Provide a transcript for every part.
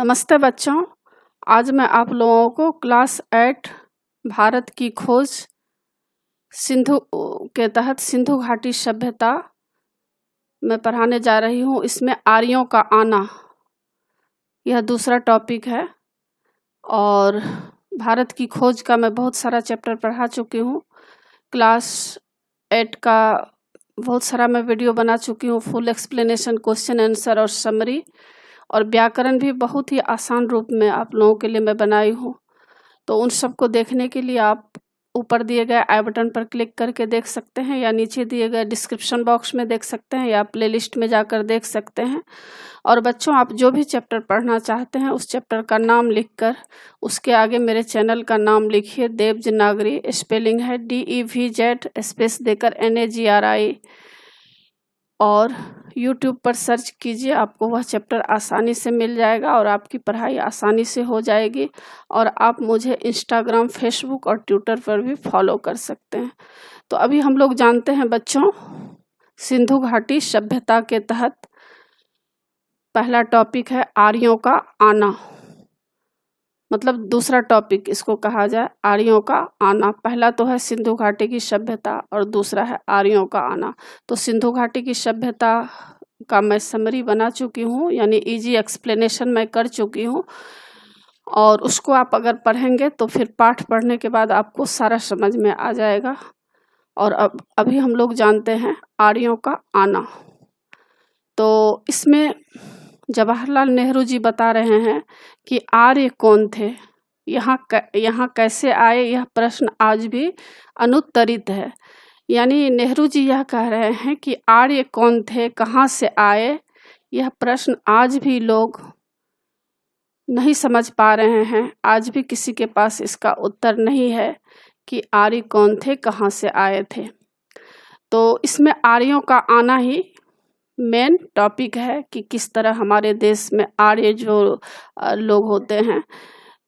नमस्ते बच्चों। आज मैं आप लोगों को क्लास 8 भारत की खोज सिंधु के तहत सिंधु घाटी सभ्यता में पढ़ाने जा रही हूँ। इसमें आर्यों का आना यह दूसरा टॉपिक है और भारत की खोज का मैं बहुत सारा चैप्टर पढ़ा चुकी हूँ। क्लास 8 का बहुत सारा मैं वीडियो बना चुकी हूँ, फुल एक्सप्लेनेशन, क्वेश्चन आंसर और समरी, और व्याकरण भी बहुत ही आसान रूप में आप लोगों के लिए मैं बनाई हूँ। तो उन सबको देखने के लिए आप ऊपर दिए गए आई बटन पर क्लिक करके देख सकते हैं, या नीचे दिए गए डिस्क्रिप्शन बॉक्स में देख सकते हैं, या प्लेलिस्ट में जाकर देख सकते हैं। और बच्चों, आप जो भी चैप्टर पढ़ना चाहते हैं उस चैप्टर का नाम लिखकर उसके आगे मेरे चैनल का नाम लिखिए। देवजनागरी स्पेलिंग है DEVZ स्पेस देकर NAGRI, और YouTube पर सर्च कीजिए, आपको वह चैप्टर आसानी से मिल जाएगा और आपकी पढ़ाई आसानी से हो जाएगी। और आप मुझे इंस्टाग्राम, फेसबुक और ट्विटर पर भी फॉलो कर सकते हैं। तो अभी हम लोग जानते हैं बच्चों, सिंधु घाटी सभ्यता के तहत पहला टॉपिक है आर्यों का आना, मतलब दूसरा टॉपिक इसको कहा जाए आर्यों का आना। पहला तो है सिंधु घाटी की सभ्यता और दूसरा है आर्यों का आना। तो सिंधु घाटी की सभ्यता का मैं समरी बना चुकी हूँ, यानी इजी एक्सप्लेनेशन मैं कर चुकी हूँ, और उसको आप अगर पढ़ेंगे तो फिर पाठ पढ़ने के बाद आपको सारा समझ में आ जाएगा। और अभी हम लोग जानते हैं आर्यों का आना। तो इसमें जवाहरलाल नेहरू जी बता रहे हैं कि आर्य कौन थे, यहाँ कैसे आए, यह प्रश्न आज भी अनुत्तरित है। यानी नेहरू जी यह कह रहे हैं कि आर्य कौन थे, कहाँ से आए, यह प्रश्न आज भी लोग नहीं समझ पा रहे हैं। आज भी किसी के पास इसका उत्तर नहीं है कि आर्य कौन थे, कहाँ से आए थे। तो इसमें आर्यों का आना ही मेन टॉपिक है कि किस तरह हमारे देश में आर्य जो लोग होते हैं,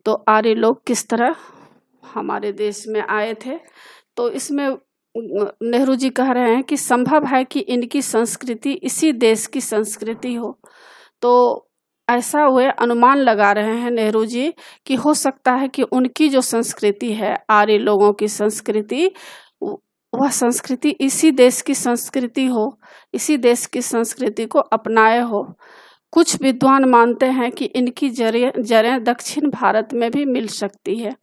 तो आर्य लोग किस तरह हमारे देश में आए थे। तो इसमें नेहरू जी कह रहे हैं कि संभव है कि इनकी संस्कृति इसी देश की संस्कृति हो। तो ऐसा वे अनुमान लगा रहे हैं नेहरू जी कि हो सकता है कि उनकी जो संस्कृति है, आर्य लोगों की संस्कृति, वह संस्कृति इसी देश की संस्कृति हो, इसी देश की संस्कृति को अपनाए हो। कुछ विद्वान मानते हैं कि इनकी जड़ें दक्षिण भारत में भी मिल सकती है,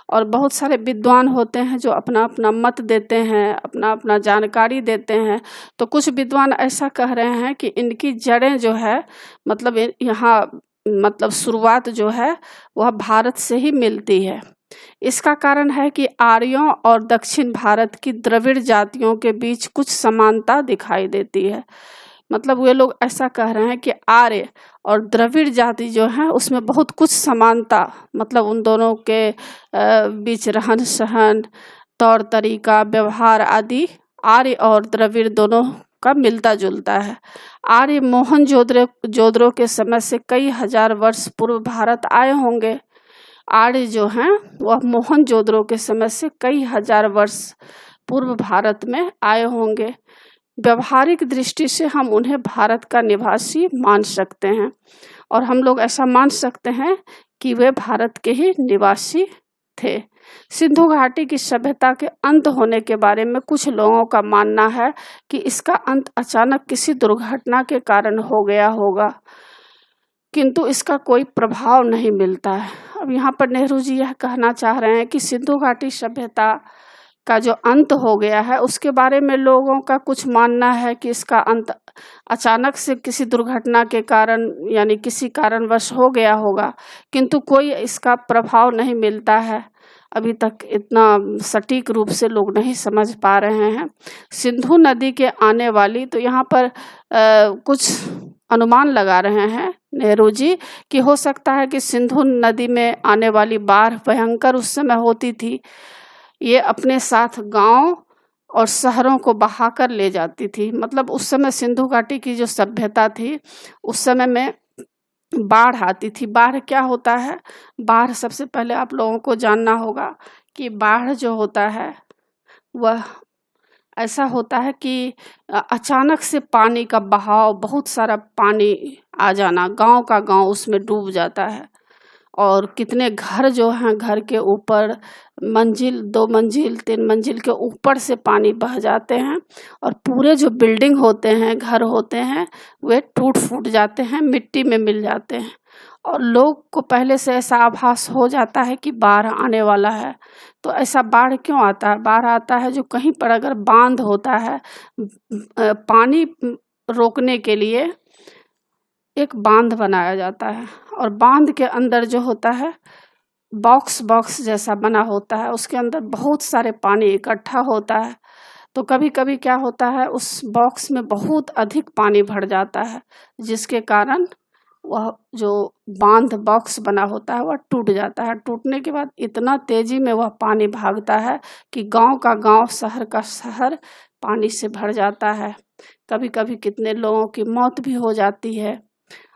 और बहुत सारे विद्वान होते हैं जो अपना अपना मत देते हैं, अपना अपना जानकारी देते हैं। तो कुछ विद्वान ऐसा कह रहे हैं कि इनकी जड़ें जो है, मतलब यहाँ मतलब शुरुआत जो है वह भारत से ही मिलती है। इसका कारण है कि आर्यों और दक्षिण भारत की द्रविड़ जातियों के बीच कुछ समानता दिखाई देती है। मतलब वे लोग ऐसा कह रहे हैं कि आर्य और द्रविड़ जाति जो है उसमें बहुत कुछ समानता, मतलब उन दोनों के बीच रहन सहन, तौर तरीका, व्यवहार आदि आर्य और द्रविड़ दोनों का मिलता जुलता है। आर्य मोहनजोदड़ो के समय से कई हजार वर्ष पूर्व भारत आए होंगे। आर्य जो हैं वह मोहनजोदड़ो के समय से कई हजार वर्ष पूर्व भारत में आए होंगे। व्यवहारिक दृष्टि से हम उन्हें भारत का निवासी मान सकते हैं, और हम लोग ऐसा मान सकते हैं कि वे भारत के ही निवासी थे। सिंधु घाटी की सभ्यता के अंत होने के बारे में कुछ लोगों का मानना है कि इसका अंत अचानक किसी दुर्घटना के कारण हो गया होगा, किंतु इसका कोई प्रभाव नहीं मिलता है। अब यहाँ पर नेहरू जी यह कहना चाह रहे हैं कि सिंधु घाटी सभ्यता का जो अंत हो गया है उसके बारे में लोगों का कुछ मानना है कि इसका अंत अचानक से किसी दुर्घटना के कारण, यानी किसी कारणवश हो गया होगा, किंतु कोई इसका प्रभाव नहीं मिलता है। अभी तक इतना सटीक रूप से लोग नहीं समझ पा रहे हैं। सिंधु नदी के आने वाली, तो यहाँ पर कुछ अनुमान लगा रहे हैं नेहरू जी कि हो सकता है कि सिंधु नदी में आने वाली बाढ़ भयंकर उस समय होती थी। ये अपने साथ गांव और शहरों को बहाकर ले जाती थी। मतलब उस समय सिंधु घाटी की जो सभ्यता थी उस समय में बाढ़ आती थी। बाढ़ क्या होता है? बाढ़ सबसे पहले आप लोगों को जानना होगा कि बाढ़ जो होता है वह ऐसा होता है कि अचानक से पानी का बहाव, बहुत सारा पानी आ जाना, गांव का गांव उसमें डूब जाता है। और कितने घर जो हैं, घर के ऊपर मंजिल, 2 मंजिल 3 मंजिल के ऊपर से पानी बह जाते हैं और पूरे जो बिल्डिंग होते हैं, घर होते हैं, वे टूट फूट जाते हैं, मिट्टी में मिल जाते हैं। और लोग को पहले से ऐसा आभास हो जाता है कि बाढ़ आने वाला है। तो ऐसा बाढ़ क्यों आता है? बाढ़ आता है जो कहीं पर अगर बांध होता है, पानी रोकने के लिए एक बांध बनाया जाता है, और बांध के अंदर जो होता है बॉक्स जैसा बना होता है, उसके अंदर बहुत सारे पानी इकट्ठा होता है। तो कभी कभी क्या होता है, उस बॉक्स में बहुत अधिक पानी भर जाता है, जिसके कारण वह जो बांध बॉक्स बना होता है वह टूट जाता है। टूटने के बाद इतना तेजी में वह पानी भागता है कि गांव का गांव, शहर का शहर पानी से भर जाता है। कभी कभी कितने लोगों की मौत भी हो जाती है,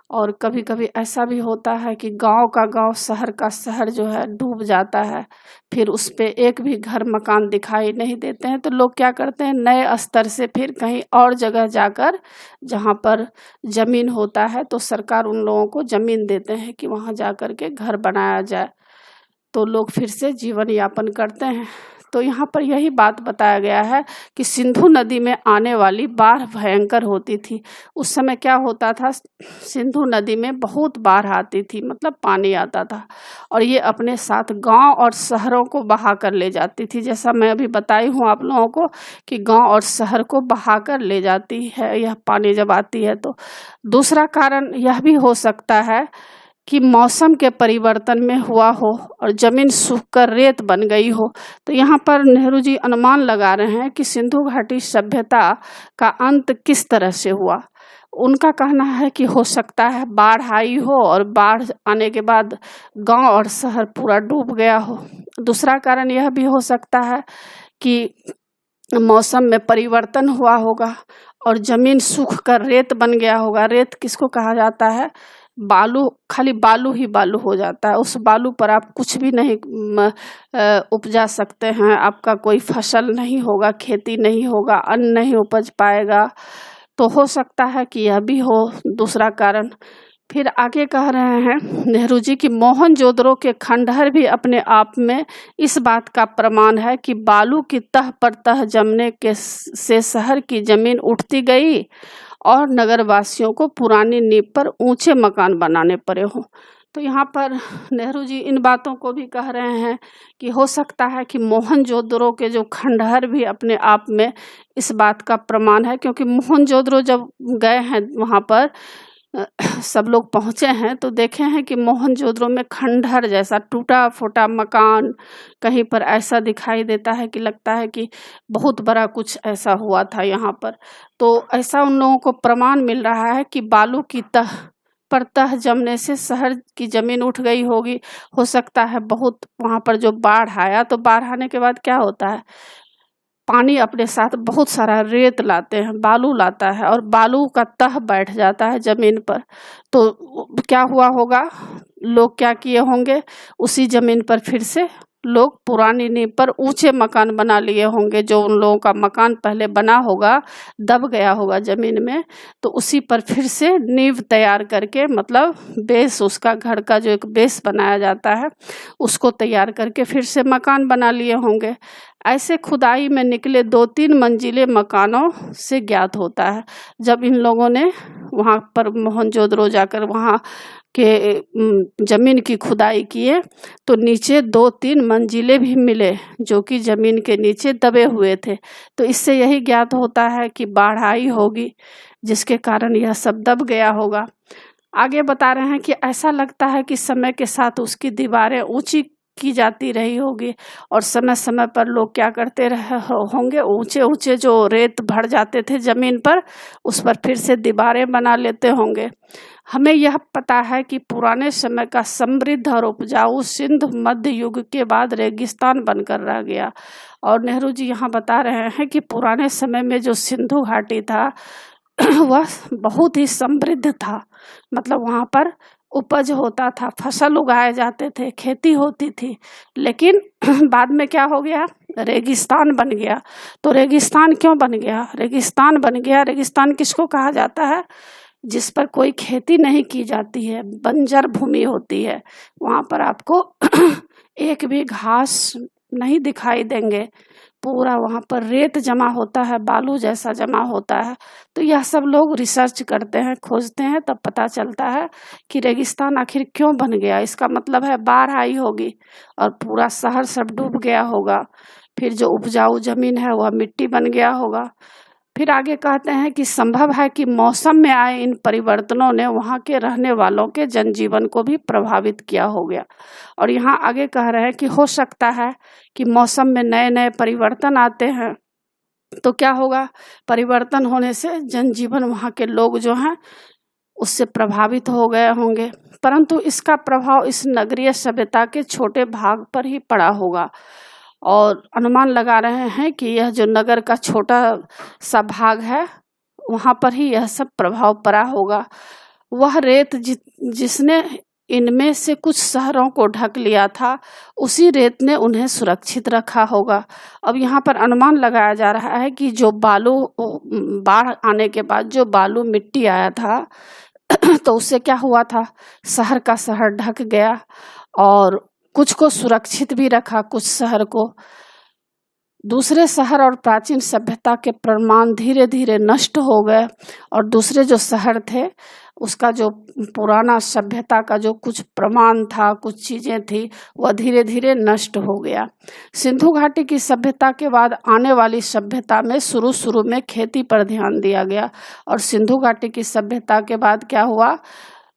और कभी कभी ऐसा भी होता है कि गांव का गांव, शहर का शहर जो है डूब जाता है। फिर उस पे एक भी घर मकान दिखाई नहीं देते हैं। तो लोग क्या करते हैं, नए स्तर से फिर कहीं और जगह जाकर, जहां पर जमीन होता है, तो सरकार उन लोगों को जमीन देते हैं कि वहां जाकर के घर बनाया जाए, तो लोग फिर से जीवन यापन करते हैं। तो यहाँ पर यही बात बताया गया है कि सिंधु नदी में आने वाली बाढ़ भयंकर होती थी। उस समय क्या होता था, सिंधु नदी में बहुत बाढ़ आती थी, मतलब पानी आता था, और ये अपने साथ गांव और शहरों को बहा कर ले जाती थी। जैसा मैं अभी बताई हूँ आप लोगों को कि गांव और शहर को बहा कर ले जाती है यह पानी जब आती है। तो दूसरा कारण यह भी हो सकता है कि मौसम के परिवर्तन में हुआ हो और जमीन सूखकर रेत बन गई हो। तो यहाँ पर नेहरू जी अनुमान लगा रहे हैं कि सिंधु घाटी सभ्यता का अंत किस तरह से हुआ। उनका कहना है कि हो सकता है बाढ़ आई हो और बाढ़ आने के बाद गांव और शहर पूरा डूब गया हो। दूसरा कारण यह भी हो सकता है कि मौसम में परिवर्तन हुआ होगा और जमीन सूख कर रेत बन गया होगा। रेत किसको कहा जाता है? बालू, खाली बालू ही बालू हो जाता है। उस बालू पर आप कुछ भी नहीं उपजा सकते हैं, आपका कोई फसल नहीं होगा, खेती नहीं होगा, अन्न नहीं उपज पाएगा। तो हो सकता है कि यह भी हो दूसरा कारण। फिर आगे कह रहे हैं नेहरू जी कि मोहनजोदड़ो के खंडहर भी अपने आप में इस बात का प्रमाण है कि बालू की तह पर तह जमने के से शहर की जमीन उठती गई और नगरवासियों को पुरानी नींव पर ऊंचे मकान बनाने पड़े हों। तो यहाँ पर नेहरू जी इन बातों को भी कह रहे हैं कि हो सकता है कि मोहनजोदड़ो के जो खंडहर भी अपने आप में इस बात का प्रमाण है, क्योंकि मोहनजोदड़ो जब गए हैं वहाँ पर, सब लोग पहुँचे हैं, तो देखे हैं कि मोहनजोदड़ो में खंडहर जैसा टूटा फूटा मकान कहीं पर ऐसा दिखाई देता है कि लगता है कि बहुत बड़ा कुछ ऐसा हुआ था यहाँ पर। तो ऐसा उन लोगों को प्रमाण मिल रहा है कि बालू की तह पर तह जमने से शहर की जमीन उठ गई होगी। हो सकता है बहुत वहाँ पर जो बाढ़ आया, तो बाढ़ आने के बाद क्या होता है, पानी अपने साथ बहुत सारा रेत लाते हैं, बालू लाता है, और बालू का तह बैठ जाता है जमीन पर। तो क्या हुआ होगा, लोग क्या किए होंगे, उसी जमीन पर फिर से लोग पुरानी नींव पर ऊंचे मकान बना लिए होंगे। जो उन लोगों का मकान पहले बना होगा, दब गया होगा जमीन में, तो उसी पर फिर से नींव तैयार करके, मतलब बेस, उसका घर का जो एक बेस बनाया जाता है उसको तैयार करके फिर से मकान बना लिए होंगे। ऐसे खुदाई में निकले 2-3 मंजिले मकानों से ज्ञात होता है। जब इन लोगों ने वहाँ पर मोहनजोदड़ो जाकर वहाँ के जमीन की खुदाई किए, तो नीचे 2-3 मंजिले भी मिले जो कि जमीन के नीचे दबे हुए थे। तो इससे यही ज्ञात होता है कि बाढ़ आई होगी, जिसके कारण यह सब दब गया होगा। आगे बता रहे हैं कि ऐसा लगता है कि समय के साथ उसकी दीवारें ऊंची की जाती रही होगी, और समय समय पर लोग क्या करते रहे होंगे, ऊंचे ऊंचे जो रेत भर जाते थे जमीन पर, उस पर फिर से दीवारें बना लेते होंगे। हमें यह पता है कि पुराने समय का समृद्ध और उपजाऊ सिंध मध्य युग के बाद रेगिस्तान बनकर रह गया। और नेहरू जी यहाँ बता रहे हैं कि पुराने समय में जो सिंधु घाटी था वह बहुत ही समृद्ध था, मतलब वहाँ पर उपज होता था, फसल उगाए जाते थे, खेती होती थी। लेकिन बाद में क्या हो गया, रेगिस्तान बन गया। तो रेगिस्तान क्यों बन गया? रेगिस्तान बन गया, रेगिस्तान किसको कहा जाता है? जिस पर कोई खेती नहीं की जाती है, बंजर भूमि होती है, वहाँ पर आपको एक भी घास नहीं दिखाई देंगे, पूरा वहाँ पर रेत जमा होता है, बालू जैसा जमा होता है। तो यह सब लोग रिसर्च करते हैं, खोजते हैं, तब पता चलता है कि रेगिस्तान आखिर क्यों बन गया। इसका मतलब है बाढ़ आई होगी और पूरा शहर सब डूब गया होगा, फिर जो उपजाऊ जमीन है वह मिट्टी बन गया होगा। फिर आगे कहते हैं कि संभव है कि मौसम में आए इन परिवर्तनों ने वहाँ के रहने वालों के जनजीवन को भी प्रभावित किया हो गया। और यहाँ आगे कह रहे हैं कि हो सकता है कि मौसम में नए नए परिवर्तन आते हैं, तो क्या होगा? परिवर्तन होने से जनजीवन, वहाँ के लोग जो हैं उससे प्रभावित हो गए होंगे, परंतु इसका प्रभाव इस नगरीय सभ्यता के छोटे भाग पर ही पड़ा होगा। और अनुमान लगा रहे हैं कि यह जो नगर का छोटा सा भाग है वहाँ पर ही यह सब प्रभाव पड़ा होगा। वह रेत जिसने इनमें से कुछ शहरों को ढक लिया था, उसी रेत ने उन्हें सुरक्षित रखा होगा। अब यहाँ पर अनुमान लगाया जा रहा है कि जो बालू, बाढ़ आने के बाद जो बालू मिट्टी आया था तो उससे क्या हुआ था? शहर का शहर ढक गया और कुछ को सुरक्षित भी रखा, कुछ शहर को। दूसरे शहर और प्राचीन सभ्यता के प्रमाण धीरे धीरे नष्ट हो गए और दूसरे जो शहर थे उसका जो पुराना सभ्यता का जो कुछ प्रमाण था, कुछ चीज़ें थी, वह धीरे धीरे नष्ट हो गया। सिंधु घाटी की सभ्यता के बाद आने वाली सभ्यता में शुरू में खेती पर ध्यान दिया गया। और सिंधु घाटी की सभ्यता के बाद क्या हुआ?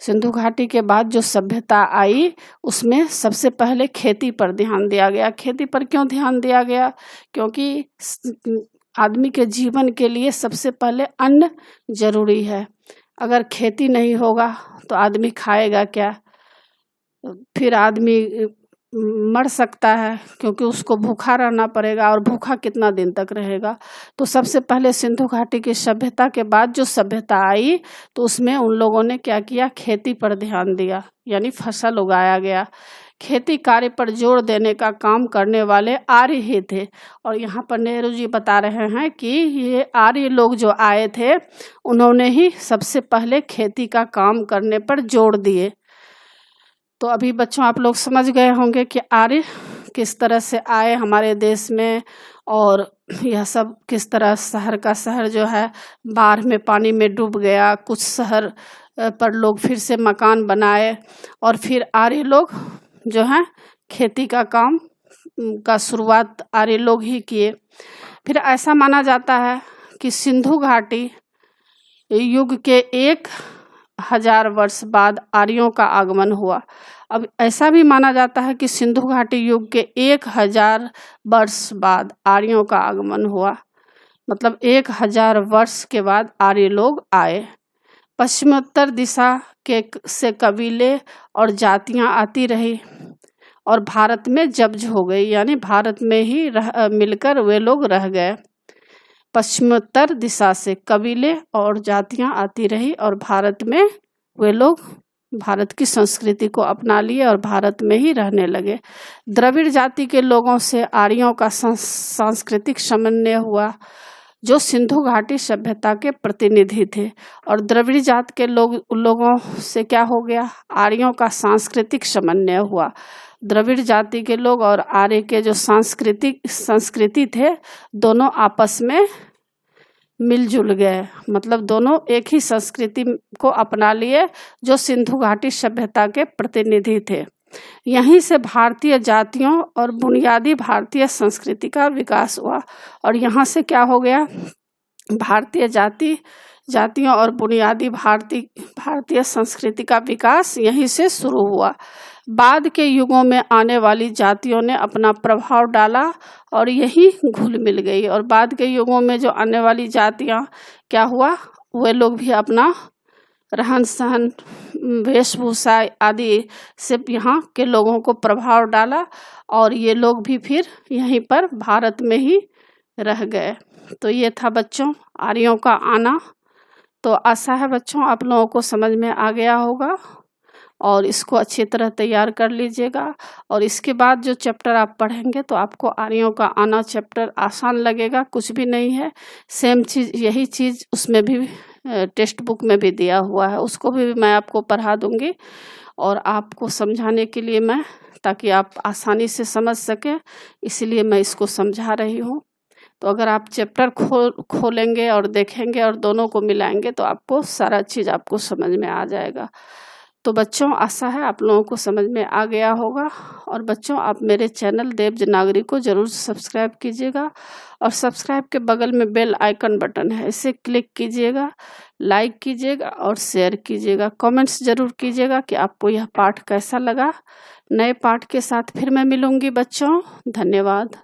सिंधु घाटी के बाद जो सभ्यता आई उसमें सबसे पहले खेती पर ध्यान दिया गया। खेती पर क्यों ध्यान दिया गया? क्योंकि आदमी के जीवन के लिए सबसे पहले अन्न जरूरी है। अगर खेती नहीं होगा तो आदमी खाएगा क्या? फिर आदमी मर सकता है, क्योंकि उसको भूखा रहना पड़ेगा, और भूखा कितना दिन तक रहेगा। तो सबसे पहले सिंधु घाटी की सभ्यता के बाद जो सभ्यता आई तो उसमें उन लोगों ने क्या किया? खेती पर ध्यान दिया, यानी फसल उगाया गया। खेती कार्य पर जोर देने का काम करने वाले आर्य ही थे। और यहाँ पर नेहरू जी बता रहे हैं कि ये आर्य लोग जो आए थे उन्होंने ही सबसे पहले खेती का काम करने पर जोर दिए। तो अभी बच्चों आप लोग समझ गए होंगे कि आर्य किस तरह से आए हमारे देश में, और यह सब किस तरह शहर का शहर जो है बाढ़ में, पानी में डूब गया। कुछ शहर पर लोग फिर से मकान बनाए और फिर आर्य लोग जो हैं खेती का काम का शुरुआत आर्य लोग ही किए। फिर ऐसा माना जाता है कि सिंधु घाटी युग के 1000 वर्ष बाद आर्यों का आगमन हुआ। अब ऐसा भी माना जाता है कि सिंधु घाटी युग के 1000 वर्ष बाद आर्यों का आगमन हुआ, मतलब 1000 वर्ष के बाद आर्य लोग आए। पश्चिमोत्तर दिशा के से कबीले और जातियां आती रही और भारत में जब्ज हो गई, यानी भारत में ही मिलकर वे लोग रह गए। पश्चिमोत्तर दिशा से कबीले और जातियां आती रही और भारत में वे लोग भारत की संस्कृति को अपना लिए और भारत में ही रहने लगे। द्रविड़ जाति के लोगों से आर्यों का सांस्कृतिक समन्वय हुआ, जो सिंधु घाटी सभ्यता के प्रतिनिधि थे। और द्रविड़ जात के लोगों से क्या हो गया? आर्यों का सांस्कृतिक समन्वय हुआ। द्रविड़ जाति के लोग और आर्य के जो संस्कृति थे दोनों आपस में मिलजुल गए, मतलब दोनों एक ही संस्कृति को अपना लिए जो सिंधु घाटी सभ्यता के प्रतिनिधि थे। यहीं से भारतीय जातियों और बुनियादी भारतीय संस्कृति का विकास हुआ। और यहाँ से क्या हो गया? भारतीय जातियों और बुनियादी भारतीय संस्कृति का विकास यहीं से शुरू हुआ। बाद के युगों में आने वाली जातियों ने अपना प्रभाव डाला और यही घुल मिल गई। और बाद के युगों में जो आने वाली जातियां क्या हुआ? वे लोग भी अपना रहन सहन, वेशभूषा आदि से यहाँ के लोगों को प्रभाव डाला और ये लोग भी फिर यहीं पर भारत में ही रह गए। तो ये था बच्चों आर्यों का आना। तो आशा है बच्चों आप लोगों को समझ में आ गया होगा और इसको अच्छी तरह तैयार कर लीजिएगा। और इसके बाद जो चैप्टर आप पढ़ेंगे तो आपको आर्यों का आना चैप्टर आसान लगेगा, कुछ भी नहीं है। सेम चीज़, यही चीज़ उसमें भी टेक्स्ट बुक में भी दिया हुआ है, उसको भी मैं आपको पढ़ा दूँगी और आपको समझाने के लिए मैं, ताकि आप आसानी से समझ सकें, इसीलिए मैं इसको समझा रही हूँ। तो अगर आप चैप्टर खोलेंगे और देखेंगे और दोनों को मिलाएंगे तो आपको सारा चीज़ आपको समझ में आ जाएगा। तो बच्चों, आशा है आप लोगों को समझ में आ गया होगा। और बच्चों, आप मेरे चैनल देव नागरी को ज़रूर सब्सक्राइब कीजिएगा और सब्सक्राइब के बगल में बेल आइकन बटन है, इसे क्लिक कीजिएगा, लाइक कीजिएगा और शेयर कीजिएगा। कमेंट्स ज़रूर कीजिएगा कि आपको यह पाठ कैसा लगा। नए पाठ के साथ फिर मैं मिलूँगी बच्चों। धन्यवाद।